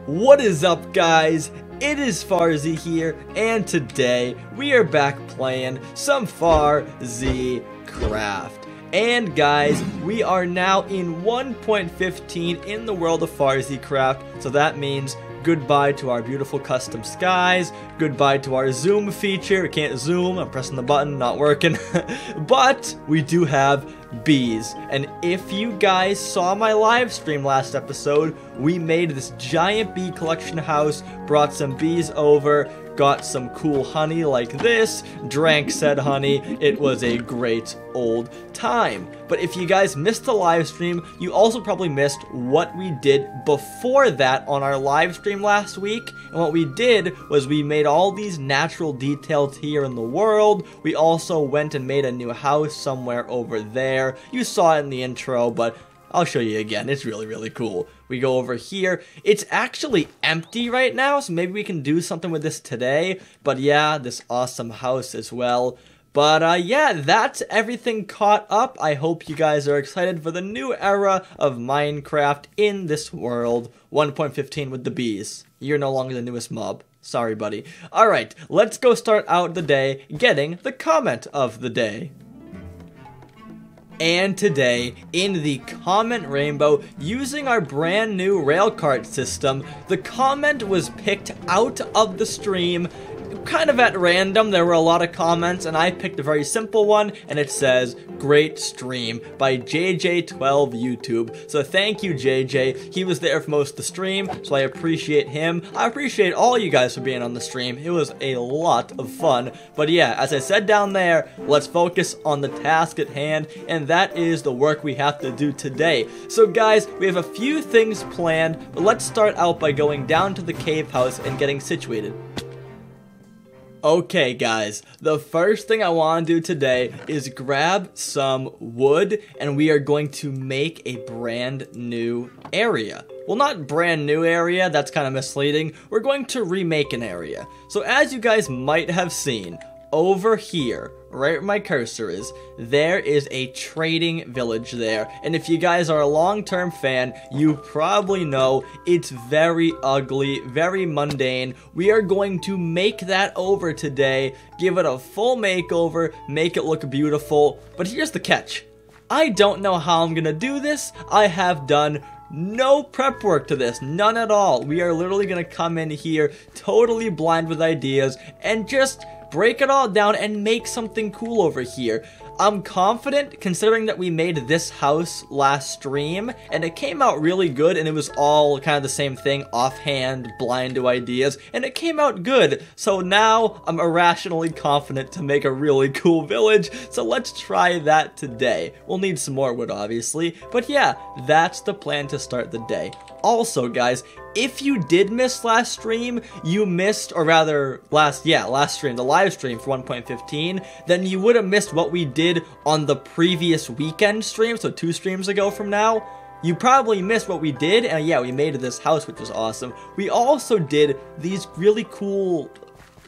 What is up, guys? It is Farzy here, and today we are back playing some Farzy Craft. And guys, we are now in 1.15 in the world of Farzy Craft, so that means goodbye to our beautiful custom skies, goodbye to our zoom feature. We can't zoom, I'm pressing the button, not working. But we do have bees, and if you guys saw my live stream last episode, we made this giant bee collection house, brought some bees over, got some cool honey like this, drank said honey. It was a great old time. But if you guys missed the live stream, you also probably missed what we did before that on our live stream last week. And what we did was we made all these natural details here in the world. We also went and made a new house somewhere over there. You saw it in the intro, but I'll show you again. It's really cool. We go over here. It's actually empty right now, so maybe we can do something with this today. But yeah, this awesome house as well. But yeah, that's everything caught up. I hope you guys are excited for the new era of Minecraft in this world. 1.15 with the bees. You're no longer the newest mob. Sorry, buddy. Alright, let's go start out the day getting the comment of the day. And today, in the comment rainbow, using our brand new railcart system, the comment was picked out of the stream kind of at random. There were a lot of comments, and I picked a very simple one, and it says, "Great stream" by JJ12 YouTube. So thank you, JJ. He was there for most of the stream, so I appreciate him. I appreciate all you guys for being on the stream. It was a lot of fun. But yeah, as I said down there, let's focus on the task at hand, and that is the work we have to do today. So guys, we have a few things planned, but let's start out by going down to the cave house and getting situated. Okay guys, the first thing I want to do today is grab some wood, and we are going to make a brand new area. Well, not brand new area, that's kind of misleading. We're going to remake an area. So as you guys might have seen, over here, right where my cursor is, there is a trading village there. And if you guys are a long-term fan, you probably know it's very ugly, very mundane. We are going to make that over today, give it a full makeover, make it look beautiful. But here's the catch. I don't know how I'm gonna do this. I have done no prep work to this, none at all. We are literally gonna come in here totally blind with ideas and just break it all down and make something cool over here. I'm confident, considering that we made this house last stream, and it came out really good, and it was all kind of the same thing, offhand, blind to ideas, and it came out good. So now I'm irrationally confident to make a really cool village, so let's try that today. We'll need some more wood, obviously, but yeah, that's the plan to start the day. Also, guys, if you did miss last stream, you missed, or rather, last stream, the live stream for 1.15, then you would have missed what we did on the previous weekend stream, so 2 streams ago from now. You probably missed what we did, and yeah, we made this house, which was awesome. We also did these really cool,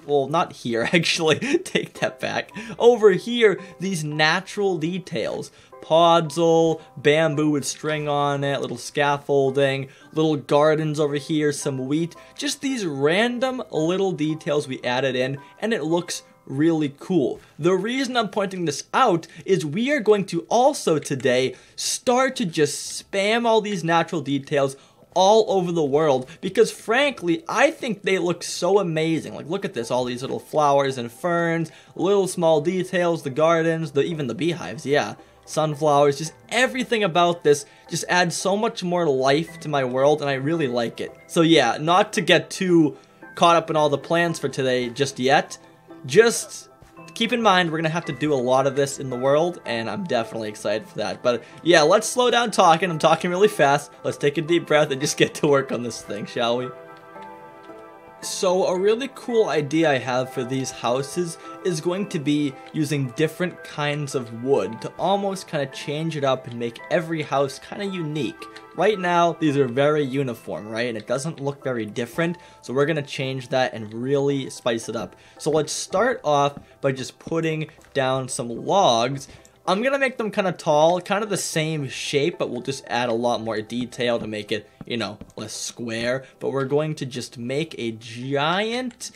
well, not here, actually, take that back. Over here, these natural details. Podzol, bamboo with string on it, little scaffolding, little gardens over here, some wheat. Just these random little details we added in, and it looks really cool. The reason I'm pointing this out is we are going to also today start to just spam all these natural details all over the world, because frankly, I think they look so amazing. Like, look at this, all these little flowers and ferns, little small details, the gardens, even the beehives, yeah. Sunflowers, just everything about this just adds so much more life to my world, and I really like it. So yeah, not to get too caught up in all the plans for today just yet, just keep in mind we're gonna have to do a lot of this in the world, and I'm definitely excited for that. But yeah, let's slow down talking. I'm talking really fast. Let's take a deep breath and just get to work on this thing, shall we? So a really cool idea I have for these houses is going to be using different kinds of wood to almost kind of change it up and make every house kind of unique. Right now, these are very uniform, right? And it doesn't look very different, so we're going to change that and really spice it up. So let's start off by just putting down some logs. I'm gonna make them kind of tall, kind of the same shape, but we'll just add a lot more detail to make it, you know, less square. But we're going to just make a giant,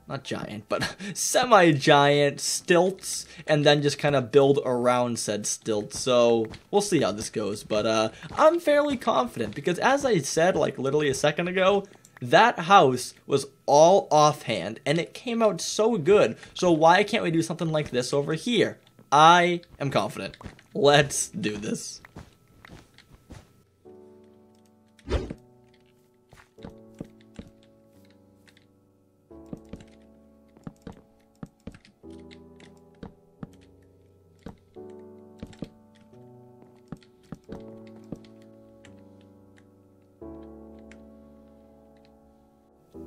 not giant, but semi-giant stilts, and then just kind of build around said stilts. So we'll see how this goes, but I'm fairly confident because, as I said like literally a second ago, that house was all offhand and it came out so good. So why can't we do something like this over here? I am confident. Let's do this.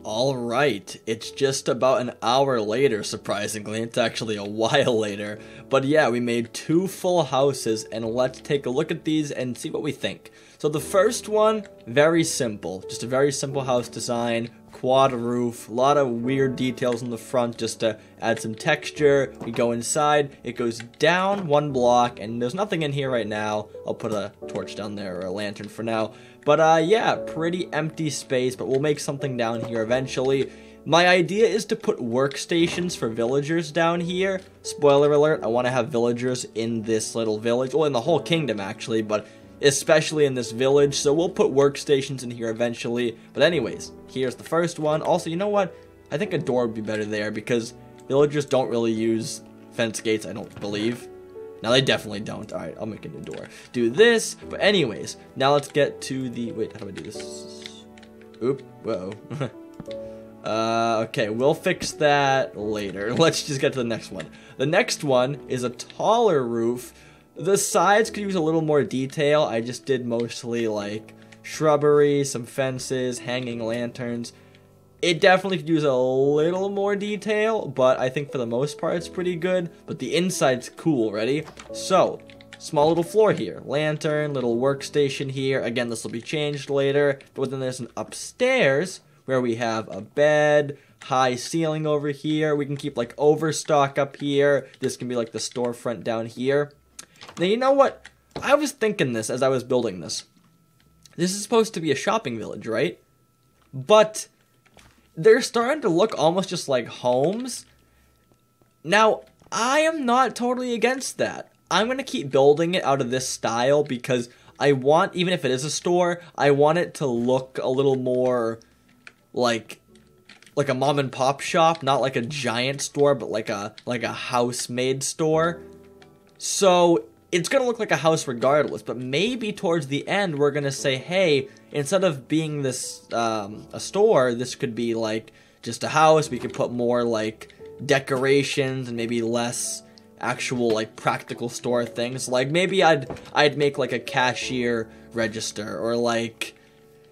Alright, it's just about an hour later, surprisingly. It's actually a while later. But yeah, we made 2 full houses, and let's take a look at these and see what we think. So the first one, very simple. Just a very simple house design, quad roof, a lot of weird details in the front just to add some texture. We go inside, it goes down 1 block, and there's nothing in here right now. I'll put a torch down there, or a lantern for now. But yeah, pretty empty space, but we'll make something down here eventually. My idea is to put workstations for villagers down here. Spoiler alert, I want to have villagers in this little village. Well, in the whole kingdom, actually, but especially in this village. So we'll put workstations in here eventually. But anyways, here's the first one. Also, you know what? I think a door would be better there because villagers don't really use fence gates, I don't believe. Now, they definitely don't. Alright, I'll make a new door. Do this. But anyways, now let's get to the... Wait, how do I do this? Oop. Whoa. Okay, we'll fix that later. Let's just get to the next one. The next one is a taller roof. The sides could use a little more detail. I just did mostly, like, shrubbery, some fences, hanging lanterns. It definitely could use a little more detail, but I think for the most part it's pretty good. But the inside's cool, ready? So, small little floor here. Lantern, little workstation here. Again, this will be changed later. But then there's an upstairs where we have a bed, high ceiling over here. We can keep like overstock up here. This can be like the storefront down here. Now, you know what? I was thinking this as I was building this. This is supposed to be a shopping village, right? But they're starting to look almost just like homes. Now, I am not totally against that. I'm going to keep building it out of this style because I want, even if it is a store, I want it to look a little more like a mom and pop shop, not like a giant store, but like a house-made store. So it's going to look like a house regardless, but maybe towards the end we're going to say, hey, instead of being this a store, this could be like just a house. We could put more like decorations and maybe less actual like practical store things. Like maybe I'd make like a cashier register or like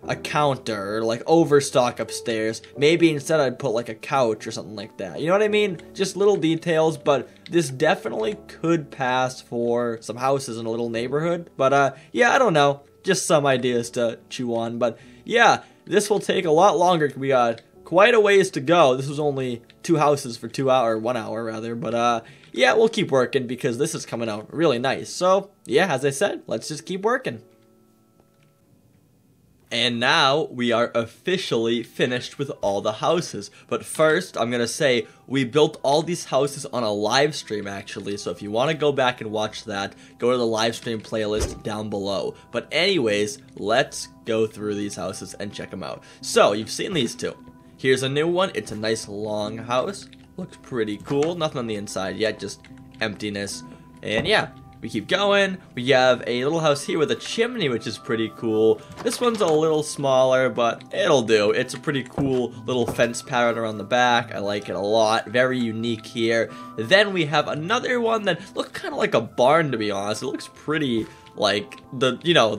a counter or like overstock upstairs. Maybe instead I'd put like a couch or something like that. You know what I mean? Just little details, but this definitely could pass for some houses in a little neighborhood. But yeah, I don't know. Just some ideas to chew on. But yeah, this will take a lot longer. We got quite a ways to go. This was only 2 houses for 2 hours, 1 hour rather. But yeah, we'll keep working because this is coming out really nice. So yeah, as I said, let's just keep working. And now we are officially finished with all the houses. But first, I'm going to say we built all these houses on a live stream actually. So if you want to go back and watch that, go to the live stream playlist down below. But anyways, let's go through these houses and check them out. So you've seen these 2. Here's a new one. It's a nice long house. Looks pretty cool. Nothing on the inside yet, just emptiness. And yeah. We keep going. We have a little house here with a chimney, which is pretty cool. This one's a little smaller, but it'll do. It's a pretty cool little fence pattern around the back. I like it a lot. Very unique here. Then we have another one that looks kind of like a barn, to be honest. It looks pretty like the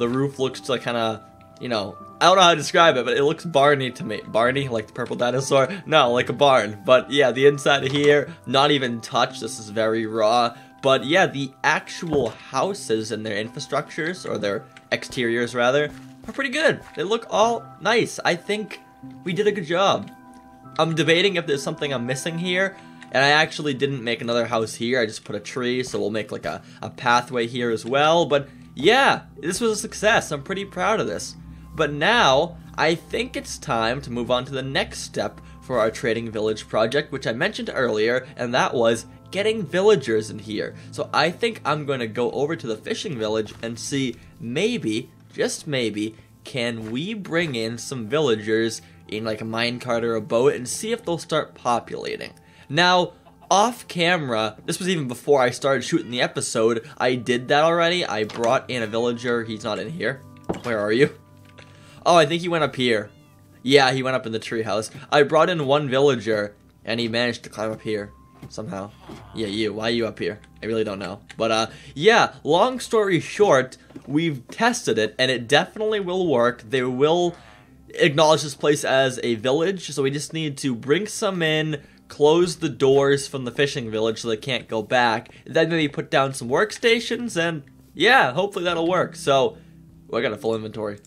roof looks like kind of, I don't know how to describe it, but it looks barny to me. Barney, like the purple dinosaur? No, like a barn. But yeah, the inside of here, not even touched. This is very raw. But yeah, the actual houses and their infrastructures, or their exteriors rather, are pretty good. They look all nice. I think we did a good job. I'm debating if there's something I'm missing here. And I actually didn't make another house here. I just put a tree, so we'll make like a pathway here as well. But yeah, this was a success. I'm pretty proud of this. But now, I think it's time to move on to the next step for our trading village project, which I mentioned earlier, and that was getting villagers in here. So I think I'm going to go over to the fishing village and see maybe, just maybe, can we bring in some villagers in like a minecart or a boat and see if they'll start populating. Now, off camera, this was even before I started shooting the episode, I did that already. I brought in a villager. He's not in here. Where are you? Oh, I think he went up here. Yeah, he went up in the treehouse. I brought in one villager, and he managed to climb up here somehow. Yeah, you. Why are you up here? I really don't know. But, yeah, long story short, we've tested it, and it definitely will work. They will acknowledge this place as a village, so we just need to bring some in, close the doors from the fishing village so they can't go back, then maybe put down some workstations, and yeah, hopefully that'll work. So, I got a full inventory.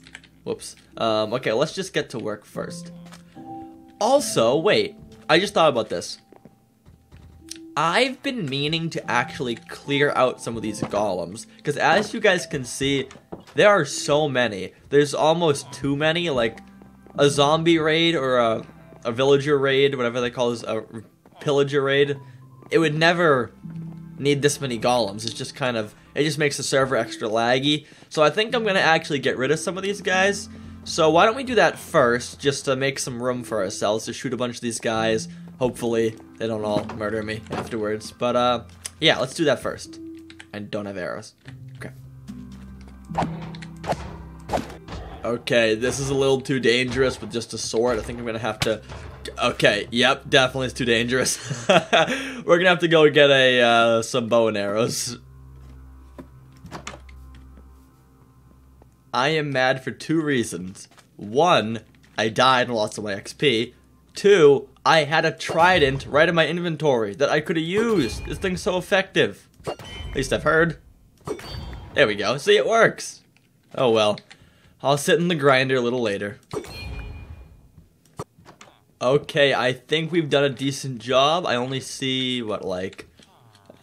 Whoops. Okay, let's just get to work first. Also, wait, I just thought about this. I've been meaning to actually clear out some of these golems, because as you guys can see, there are so many. There's almost too many, like a zombie raid or a villager raid, whatever they call this, a pillager raid. It would never need this many golems. It's just kind of, it just makes the server extra laggy. So I think I'm going to actually get rid of some of these guys. So why don't we do that first, just to make some room for ourselves to shoot a bunch of these guys. Hopefully they don't all murder me afterwards. But yeah, let's do that first. I don't have arrows. Okay. Okay, this is a little too dangerous with just a sword. I think I'm going to have to... Okay, yep, definitely it's too dangerous. We're going to have to go get some bow and arrows. I am mad for two reasons. One, I died and lost all my XP. Two, I had a trident right in my inventory that I could have used. This thing's so effective. At least I've heard. There we go. See, it works. Oh well. I'll sit in the grinder a little later. Okay, I think we've done a decent job. I only see, what, like...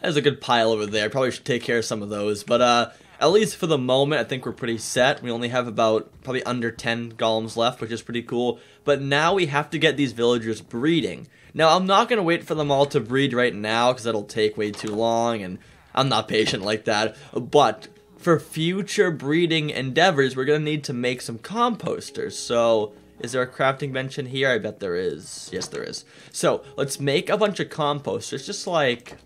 There's a good pile over there. Probably should take care of some of those. But, at least for the moment, I think we're pretty set. We only have about, probably under 10 golems left, which is pretty cool. But now we have to get these villagers breeding. Now, I'm not going to wait for them all to breed right now, because that'll take way too long, and I'm not patient like that. But for future breeding endeavors, we're going to need to make some composters. So, is there a crafting bench in here? I bet there is. Yes, there is. So, let's make a bunch of composters, just like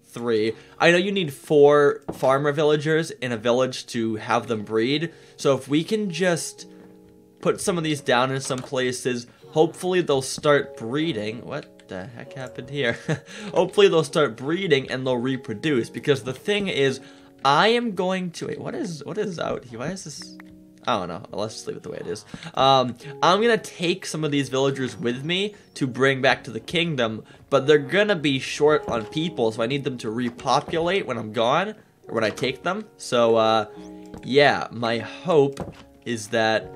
3. I know you need 4 farmer villagers in a village to have them breed. So, if we can just put some of these down in some places, hopefully they'll start breeding. What the heck happened here? Hopefully they'll start breeding and they'll reproduce, because the thing is, I am going to... Wait, what is out here? Why is this... I don't know. Let's just leave it the way it is. I'm going to take some of these villagers with me to bring back to the kingdom, but they're going to be short on people, so I need them to repopulate when I'm gone, or when I take them. So, yeah, my hope is that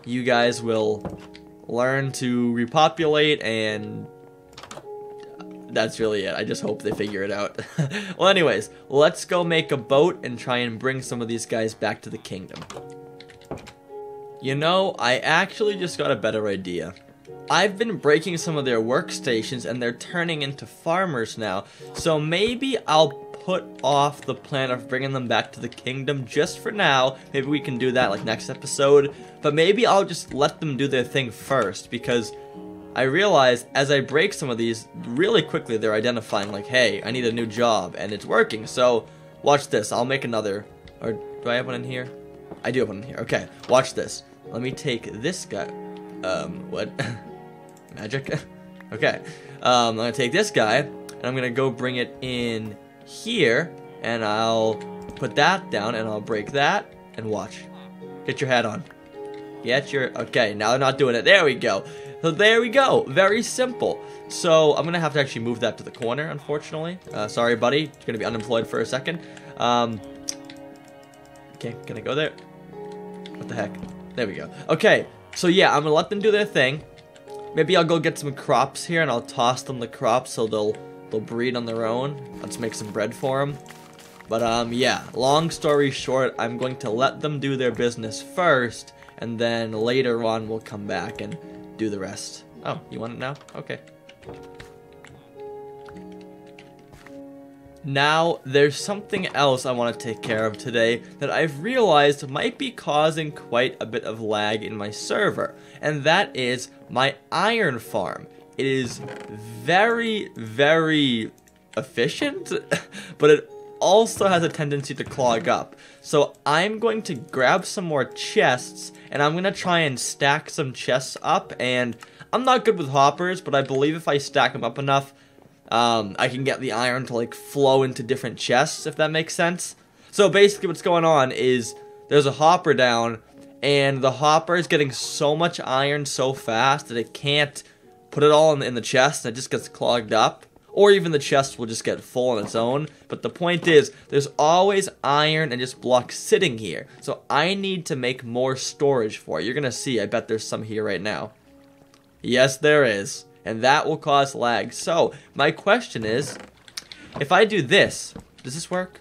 you guys will learn to repopulate, and that's really it. I just hope they figure it out. Well, anyways, let's go make a boat and try and bring some of these guys back to the kingdom. You know, I actually just got a better idea. I've been breaking some of their workstations and they're turning into farmers now. So maybe I'll put off the plan of bringing them back to the kingdom just for now. Maybe we can do that like next episode. But maybe I'll just let them do their thing first, because I realize as I break some of these, really quickly they're identifying like, hey, I need a new job, and it's working. So watch this. I'll make another. Or do I have one in here? I do have one in here. Okay, watch this. Let me take this guy. What? Magic? Okay. I'm gonna take this guy, and I'm gonna go bring it in here, and I'll put that down, and I'll break that, and watch. Get your hat on. Get your... Okay, now they're not doing it. There we go. So there we go. Very simple. So I'm gonna have to actually move that to the corner, unfortunately. Sorry, buddy. You're gonna be unemployed for a second. Okay, can I go there? What the heck? There we go. Okay, so yeah, I'm gonna let them do their thing. Maybe I'll go get some crops here and I'll toss them the crops so they'll They'll breed on their own. Let's make some bread for them. But yeah, long story short, I'm going to let them do their business first, and then later on we'll come back and do the rest. Oh, you want it now? Okay. Now, there's something else I want to take care of today that I've realized might be causing quite a bit of lag in my server, and that is my iron farm. It is very, very efficient, but it also has a tendency to clog up. So I'm going to grab some more chests, and I'm going to try and stack some chests up, and I'm not good with hoppers, but I believe if I stack them up enough, I can get the iron to like flow into different chests, if that makes sense. So basically what's going on is there's a hopper down, and the hopper is getting so much iron so fast that it can't put it all in the chest, and it just gets clogged up. Or even the chest will just get full on its own. But the point is, there's always iron and just blocks sitting here. So I need to make more storage for it. You're going to see, I bet there's some here right now. Yes, there is. And that will cause lag. So, my question is, if I do this, does this work?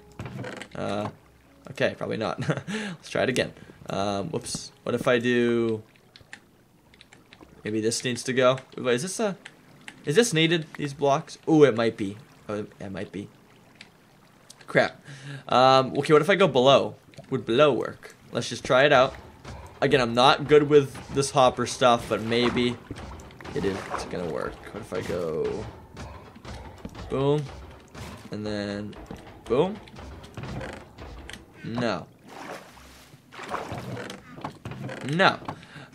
Okay, probably not. Let's try it again. Whoops. What if I do... Maybe this needs to go. Wait, is this needed, these blocks? Ooh, it might be. Oh, it might be. Crap. Okay, what if I go below? Would below work? Let's just try it out. Again, I'm not good with this hopper stuff, but maybe it's gonna work. What if I go boom, and then boom? No. No.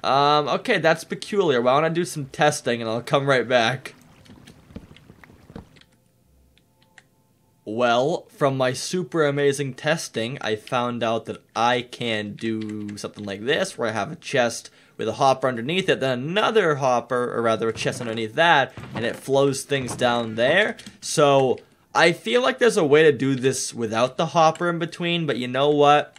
Okay, that's peculiar. Why don't I do some testing and I'll come right back. Well, from my super amazing testing, I found out that I can do something like this, where I have a chest with a hopper underneath it, then another hopper, or rather a chest underneath that, and it flows things down there. So, I feel like there's a way to do this without the hopper in between, but you know what?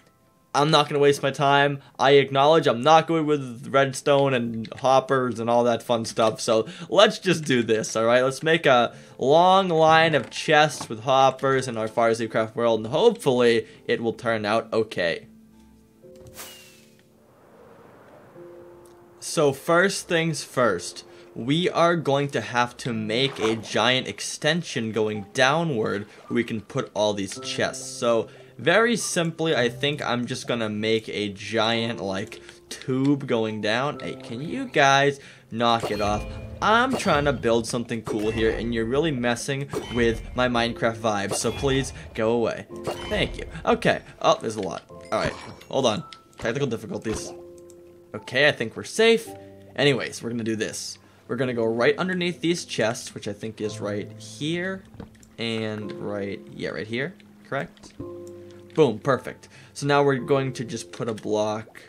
I'm not going to waste my time. I acknowledge I'm not good with redstone and hoppers and all that fun stuff, so let's just do this, alright? Let's make a long line of chests with hoppers in our FarZcraft world, and hopefully it will turn out okay. So first things first, we are going to have to make a giant extension going downward where we can put all these chests. So very simply, I think I'm just gonna make a giant, like, tube going down. Hey, can you guys knock it off? I'm trying to build something cool here, and you're really messing with my Minecraft vibe, so please go away. Thank you. Okay. Oh, there's a lot. Alright, hold on. Technical difficulties. Okay, I think we're safe. Anyways, we're gonna do this. We're gonna go right underneath these chests, which I think is right here, and right here, correct? Boom, perfect. So now we're going to just put a block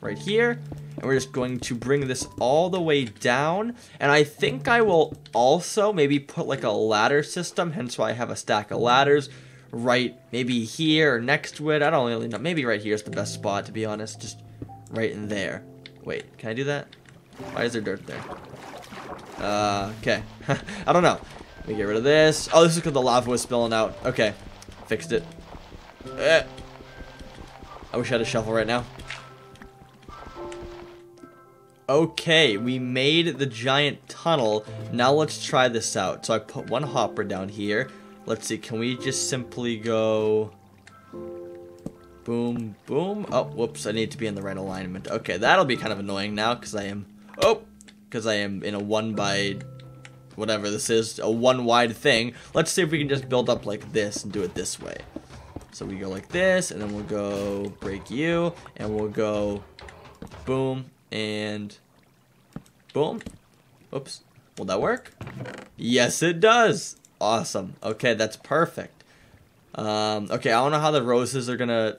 right here, and we're just going to bring this all the way down, and I think I will also maybe put like a ladder system, hence why I have a stack of ladders right maybe here or next to it. I don't really know. Maybe right here is the best spot, to be honest, just right in there. Wait, can I do that? Why is there dirt there? Okay. I don't know. Let me get rid of this. Oh, this is because the lava was spilling out. Okay, fixed it. I wish I had a shovel right now. Okay, we made the giant tunnel. Now let's try this out. So I put one hopper down here. Let's see, can we just simply go boom, boom? Oh, whoops, I need to be in the right alignment. Okay, that'll be kind of annoying now because I am in a 1 by whatever this is, a 1 wide thing. Let's see if we can just build up like this and do it this way. So we go like this, and then we'll go break you, and we'll go boom, and boom. Oops. Will that work? Yes, it does. Awesome. Okay, that's perfect. Okay, I don't know how the roses are gonna...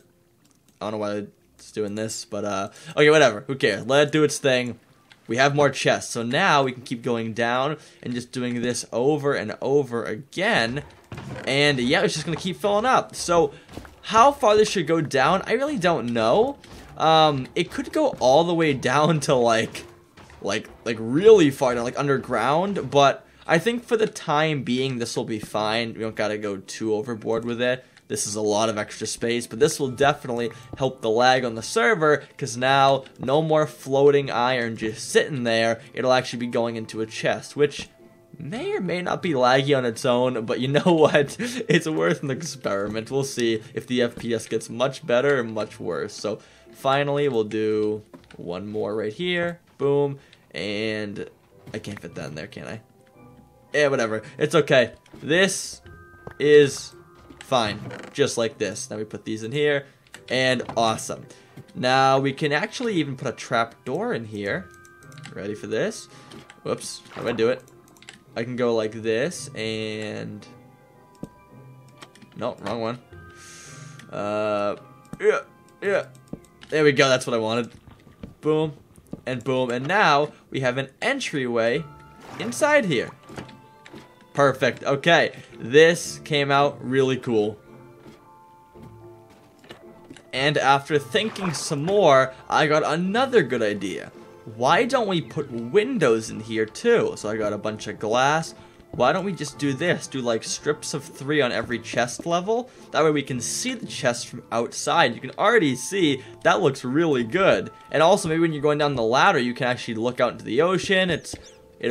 I don't know why it's doing this, but, okay, whatever. Who cares? Let it do its thing. We have more chests, so now we can keep going down and just doing this over and over again. And yeah, it's just gonna keep filling up. So how far this should go down, I really don't know. It could go all the way down to like really far down, like underground, but I think for the time being, this will be fine. We don't gotta go too overboard with it. This is a lot of extra space, but this will definitely help the lag on the server, because now no more floating iron just sitting there. It'll actually be going into a chest, which may or may not be laggy on its own, but you know what? It's worth an experiment. We'll see if the FPS gets much better or much worse. So finally, we'll do one more right here. Boom. And I can't fit that in there, can I? Yeah, whatever. It's okay. This is fine. Just like this. Now we put these in here. And awesome. Now we can actually even put a trap door in here. Ready for this? Whoops. How do I do it? I can go like this and... No, wrong one. Yeah. There we go. That's what I wanted. Boom. And boom. And now we have an entryway inside here. Perfect. Okay. This came out really cool. And after thinking some more, I got another good idea. Why don't we put windows in here too? So I got a bunch of glass. Why don't we just do this? Do like strips of 3 on every chest level. That way we can see the chest from outside. You can already see that looks really good. And also maybe when you're going down the ladder, you can actually look out into the ocean. It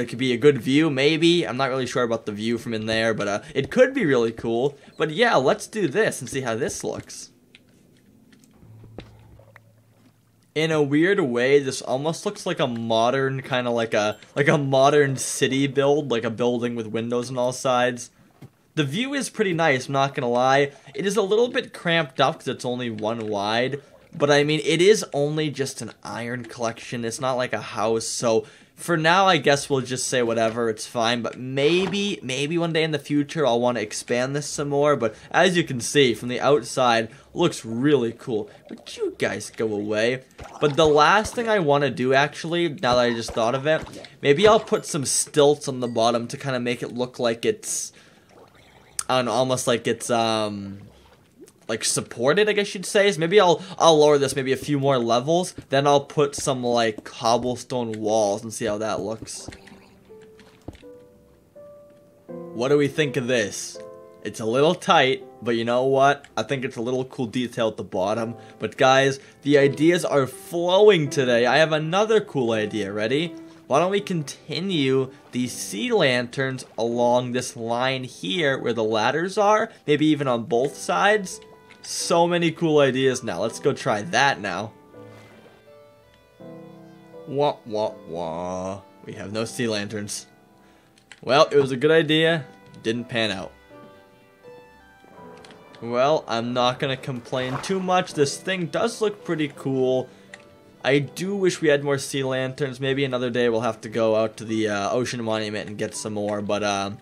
could be a good view, maybe. I'm not really sure about the view from in there, but it could be really cool. But yeah, let's do this and see how this looks. In a weird way, this almost looks like a modern, kind of like a modern city build, like a building with windows on all sides. The view is pretty nice, I'm not gonna lie. It is a little bit cramped up because it's only 1 wide. But I mean, it is only just an iron collection. It's not like a house, so for now, I guess we'll just say whatever, it's fine. But maybe one day in the future, I'll want to expand this some more. But as you can see, from the outside, looks really cool. Would you guys go away? But the last thing I want to do, actually, now that I just thought of it, maybe I'll put some stilts on the bottom to kind of make it look like it's, I don't know, almost like it's, like supported, I guess you'd say. So maybe I'll lower this maybe a few more levels, then I'll put some like cobblestone walls and see how that looks. What do we think of this? It's a little tight, but you know what? I think it's a little cool detail at the bottom. But guys, the ideas are flowing today. I have another cool idea. Ready? Why don't we continue these sea lanterns along this line here where the ladders are? Maybe even on both sides? So many cool ideas now. Let's go try that now. Wah, wah, wah. We have no sea lanterns. Well, it was a good idea. Didn't pan out. Well, I'm not going to complain too much. This thing does look pretty cool. I do wish we had more sea lanterns. Maybe another day we'll have to go out to the Ocean Monument and get some more. But,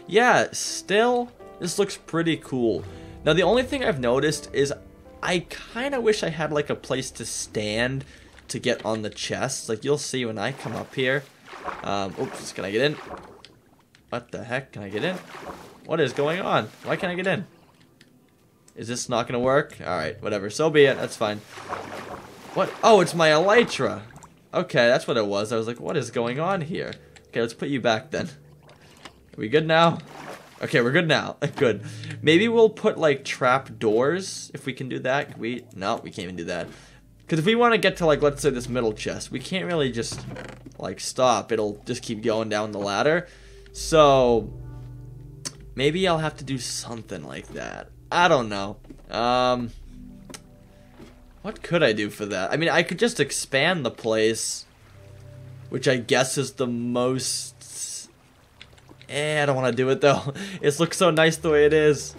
yeah, still, this looks pretty cool. Now, the only thing I've noticed is I kind of wish I had, like, a place to stand to get on the chest. Like, you'll see when I come up here. Oops, can I get in? What the heck? Can I get in? What is going on? Why can't I get in? Is this not going to work? Alright, whatever. So be it. That's fine. What? Oh, it's my elytra. Okay, that's what it was. I was like, what is going on here? Okay, let's put you back then. Are we good now? Okay, we're good now. Good. Maybe we'll put, like, trap doors, if we can do that. No, we can't even do that. Because if we want to get to, like, let's say this middle chest, we can't really just, like, stop. It'll just keep going down the ladder. So, maybe I'll have to do something like that. I don't know. What could I do for that? I mean, I could just expand the place, which I guess is the most... I don't want to do it, though. It looks so nice the way it is.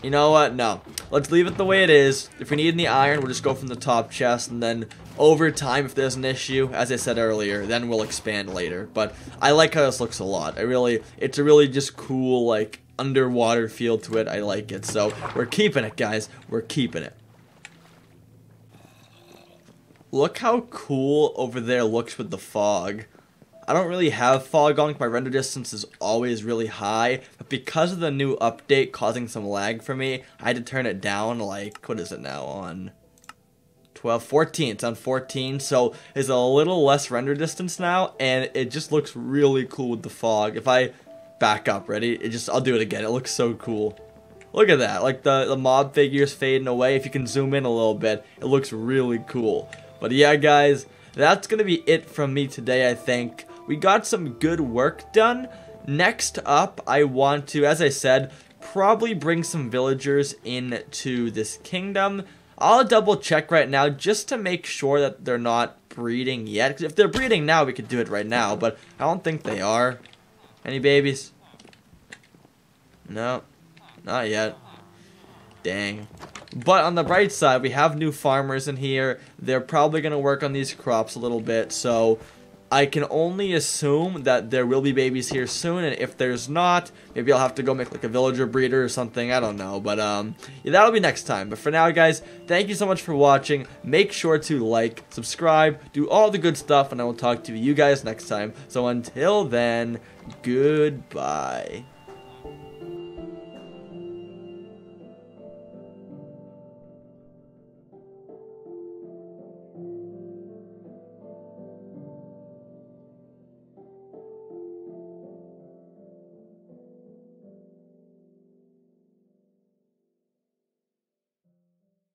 You know what? No. Let's leave it the way it is. If we need any iron, we'll just go from the top chest, and then over time, if there's an issue, as I said earlier, then we'll expand later. But I like how this looks a lot. It's a really just cool, like, underwater feel to it. I like it. So, we're keeping it, guys. We're keeping it. Look how cool over there looks with the fog. I don't really have fog on. My render distance is always really high, but because of the new update causing some lag for me, I had to turn it down, like, what is it now, on 12, 14. It's on 14, so it's a little less render distance now, and it just looks really cool with the fog. If I back up, ready? I'll do it again. It looks so cool. Look at that, like the mob figures fading away. If you can zoom in a little bit, it looks really cool. But yeah, guys, that's gonna be it from me today, I think. We got some good work done. Next up, I want to, as I said, probably bring some villagers into this kingdom. I'll double check right now just to make sure that they're not breeding yet. Because if they're breeding now, we could do it right now, but I don't think they are. Any babies? No. Not yet. Dang. But on the bright side, we have new farmers in here. They're probably going to work on these crops a little bit. So I can only assume that there will be babies here soon. And if there's not, maybe I'll have to go make like a villager breeder or something. I don't know. But yeah, that'll be next time. But for now, guys, thank you so much for watching. Make sure to like, subscribe, do all the good stuff. And I will talk to you guys next time. So until then, goodbye.